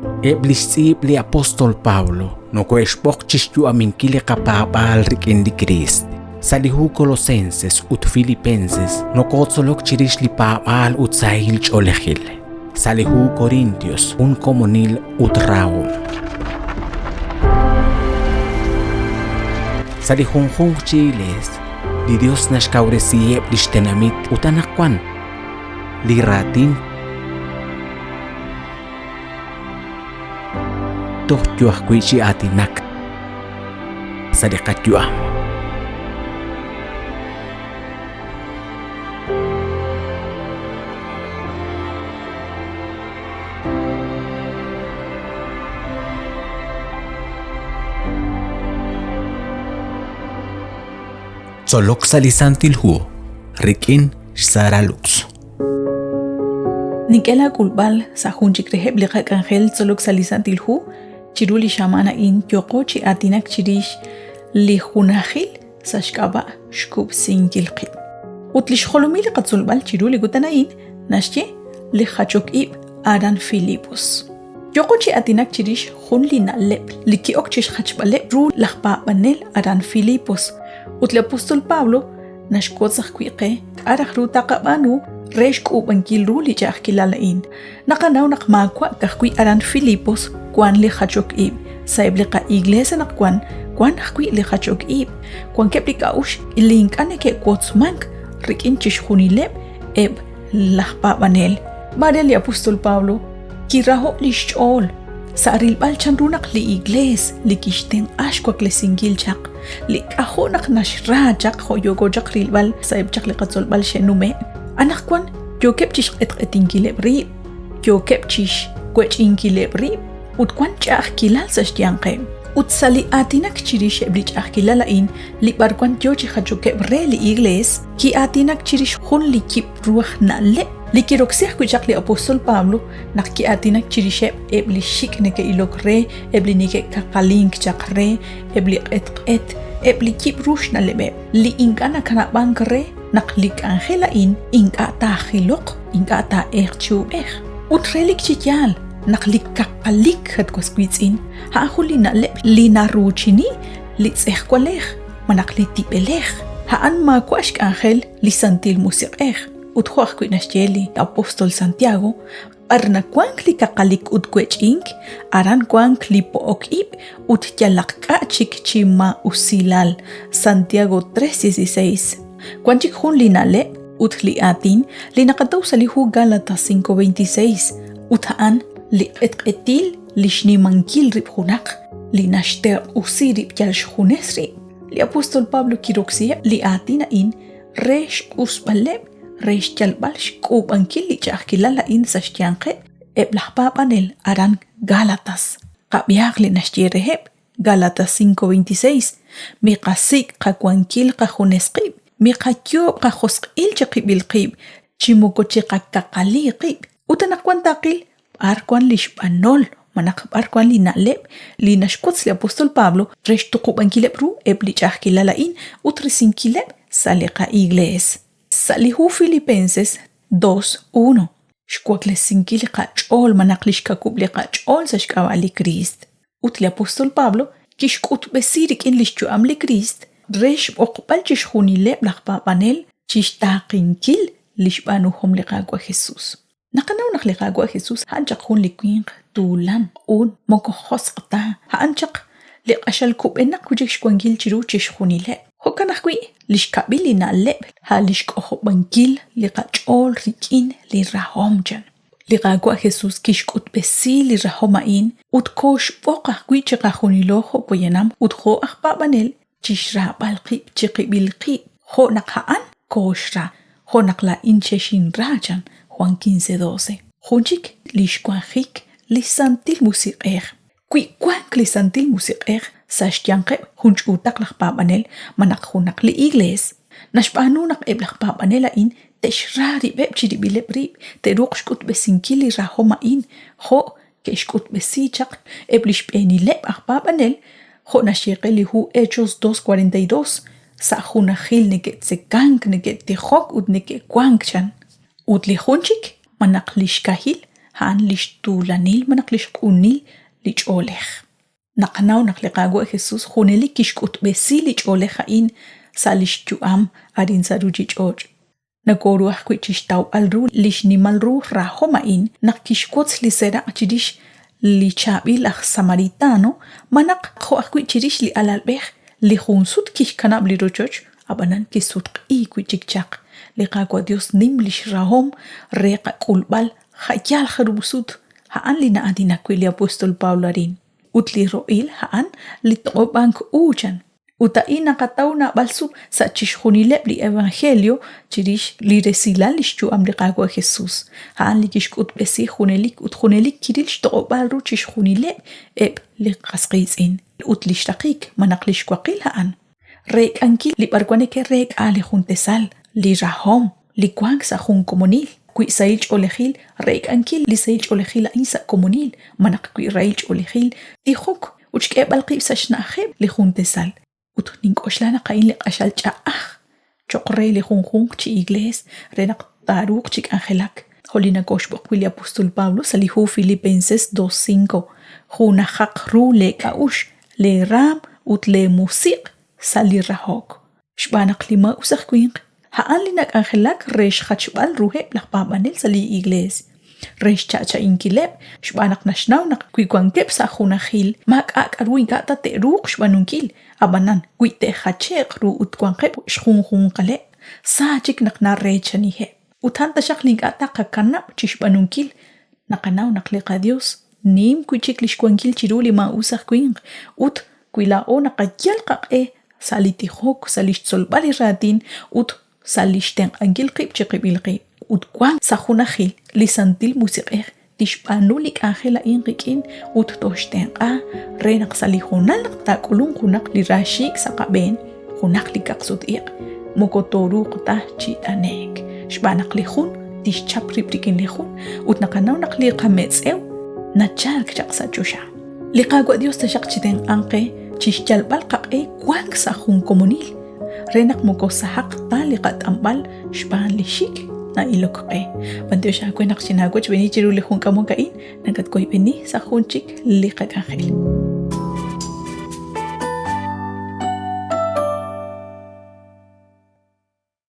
Eblisib li apostol Paulo, no coexpochis amin kile kapapal rikin di Christ. Salihu Colosenses ut Filipenses, no kotzolok chirish li papal ut sahil cholehil. Salihu Corintios, un comunil ut raum. Salihunjung chiles, li Dios nashkauresieb lishtenamit utanakwan, li ratin tohtuah kuichi atinak, sadikatyuam. Solok salisantilhu, rikin saralux. Nikela kulbal sa hunjik reheb liqak angel solok salisantilhu, chiruli shamana in yoko chi atinak chirish li hunahil sa shkaba shkub singilqi. Utlish holomili qatsulbal chiruli gutanain nashye li khachok ib aran Filipos. Yoko chi atinak chirish hunli na lep li ki okchish khachbale ru lakhpa banel aran Filipos. Ut le apostol Pablo nashkotzak kwiqe arah ruta qabanu resh kubankil ruli chak kilalain nakanaw nakmakwa kakwi aran Filipos kwan li khachok ib saib li ka iglesia nakwan kwan kakwi li khachok ib kwan kepli kaush ilink aneke kotsmank rikin chishkhunileb eb lahpa banel badel li apostol Pablo kiraho li shol Saril balchan runak li igles li kishten ashkwak li singil chak li kahonak nashra chak hoyogo chak rilbal saib chak li qatzol bal shenume anak kwan yo kepchish etingileb rib yo kepchish kwech ingileb rib ut kwan chak kilal sashtianqe ut sali atinak chirish eblich akilalain li barkwan yo chihachokeb re li igles ki atinak chirish khun li kip ruach na le Likirokseh kuchak li apostol Pablo nakki atinak chirisheb ebli shik neke ilok re ebli nike kakalink chak re ebli et ebli kip rush na lebe li ingana kana bank re naklik angela in inga ta khilok inga ta erchu utrelik chikyal naklik kakalik het koskwits in ha khuli na leb li naruchini li tseh kwaleh manakli tipeleh ha an ma kwashk angel li santil musiqeh uthoach kuinashjeli apostol Santiago arna kwankli kakalik utkwech ink aran kwankli pook ib ut yalakka chik chima usilal Santiago 3:16 kwanchik hun linale ut li atin li nakataw sa lihu Galatas 5:26 utaan li etil li shnimankil rib hunak li nashter usirib yalshhunesri li apostol Pablo kiroxia li atina in resh usbaleb Reish jalbal shkub ankili chakilala in sashtianqe eblahpa panel aran Galatas. Qabiagli nashtireheb Galatas 5:26 mi qasik qakwankil qahunesqib mi qakyob qahosqil chaqibil qib chimokochi qaqqali qib utanaqwan taqil arkwan lishpanol manaq arkwan linaleb linashkots li apostol Pablo reish tuqub ankileb ru ebli chakilala in utrisinkileb saliqa igles. Salihu Filipenses 2:1 Shkwakle sinkili qachol manaqlish kakubli qachol sashkawali Christ utli apostol Pablo kishkut besirik in lishchu amli Christ resh oqbal chishkhunile blaqpa panel chishtaqinkill lishbanuhum liqagwa Jesus naqanaw naqliqagwa Jesus hanchaq hun likwin tulan un moko khosqta hanchaq liqashal kubenak kujik shkwangil chiru chishkhunile Hokanakwi lishkabili na leb ha lishkoho bankil li qachol rikin li rahomjan li qagwa Jesus kishkut besi li rahomain utkosh boqa kwiche qahuniloho poyenam utho akhbabanel chishra balqi chiqibilqi ho naqhaan koshra ho naqla incheshin rajan Juan 15:12 Junchik lishkwajik lisantil musiqer Kwi kwank lisantil musiqer sashtianqe hunch utak laqpabanel manaqhunak li igles nashpanunak eblaqpabanela in teshrari bebchiri bilebrib teruqshkut besinkili rahoma in ho keshkut besichaq eblishpenileb aqpabanel ho nashiqeli hu Hechos 2:42 sahunahil neket sekank neket tihok ut neket kwankchan utli hunchik manaqlishkahil haan lixtulanil manak lixq'unil lich'olej naqnaw naqliqagwa Jesus juneli kixk'utb'esi lich'olej ha'in sa lixchu'am arin sa ruchich'och' nakoruaj kwichixtawb'al ru lixnimal ru rajom ha'in naq kixkotz lisera' chirix lichab'il aj samaritano manaq jo'aj kwichirix li alalb'ej li junsut kixkanab' li rochoch abanan kisutq'i kwichikchaq liqagwa Dios nim lixrajom re qak'ulb'al jayal jarubsut ha'an li na'adinakwi li apóstol Pablo arin ut li ro'il ha'an li toq'ob'an k'uchan uta'in naqataw na'b'alsub sa chixjunileb' li evangelio chirix li resilal lixchu'am liqagwa Jesus ha'an li kixk'utb'esi junelik ut junelik kiril xtoq'ob'al ru chixjunileb' eb' li qasq'itz'in ut lixtaqik manaq lixkwaqil ha'an re'k'ankil li b'arkwaneke re'k'a li juntesal li rajom li kwank sa jun komunil kwi sa'il ch'olejil re'k'ankil li sa'il ch'olejil ha'in sa komunil manaq kwi ra'il ch'olejil tijok uchk'eb'al qib' sa xna'jeb' li juntesal ut nink'oxlana qa'in li q'axal ch'a'aj choqre li junjun chi igles re naq taruq chi k'anjelak joli nakoxb'oq wi li apóstol Pablo sa li hu Filipenses 2:5 junajaq ru le k'a'ux le ram ut le musiq sa li rajok xb'anaq li ma usaj kwinq ha'an li nak'anjelak re xjachb'al rujeb' laj pab'anel sa li igles re xcha'cha'inkileb' xb'anaq naxnaw naq kwikwankeb' sa junajil mak'ak' ru inka'ta te'ruq xb'anunkil abanan kwi te'jache'q ru ut kwanqeb' xjunjunqaleb' sa chik naq narrechanijeb' ut han taxaq li ink'ata qakanab' chi xb'anunkil naqanaw naq liqa Dios nim kwichik lixkwankil chiru li ma usaj kwinq ut kwila'o naqayal qaq'e sa li tijok sa lixtzolb'al iratin ut sa lixtenq'ankil qib' chi qib'il qib' ut kwan sa junajil li santil musiq'ej tixb'anu li k'anjel ha'in qik'in ut toxtenq'a re naq sa li junal naq tak'ulun junaq li raxik sa qab'en junaq li kaqsut'iq mokotoruq taj chi t'anek xb'anaq li jun tixchap rib' rik'in li jun ut naqanaw naq li qametz'ew nachal kchaq sa chusha li qagwa Dios taxaq chitenq'anqe chixchalb'al qaq'e kwank sa jun komunil re naq mokosajaq ta li qat'amb'al xb'an li xik na ilokq'e b'antiox ajkwe naq chinawach b'eni chiru li jun k'amon ka'in nakat koyb'eni sa jun chik li qak'anjel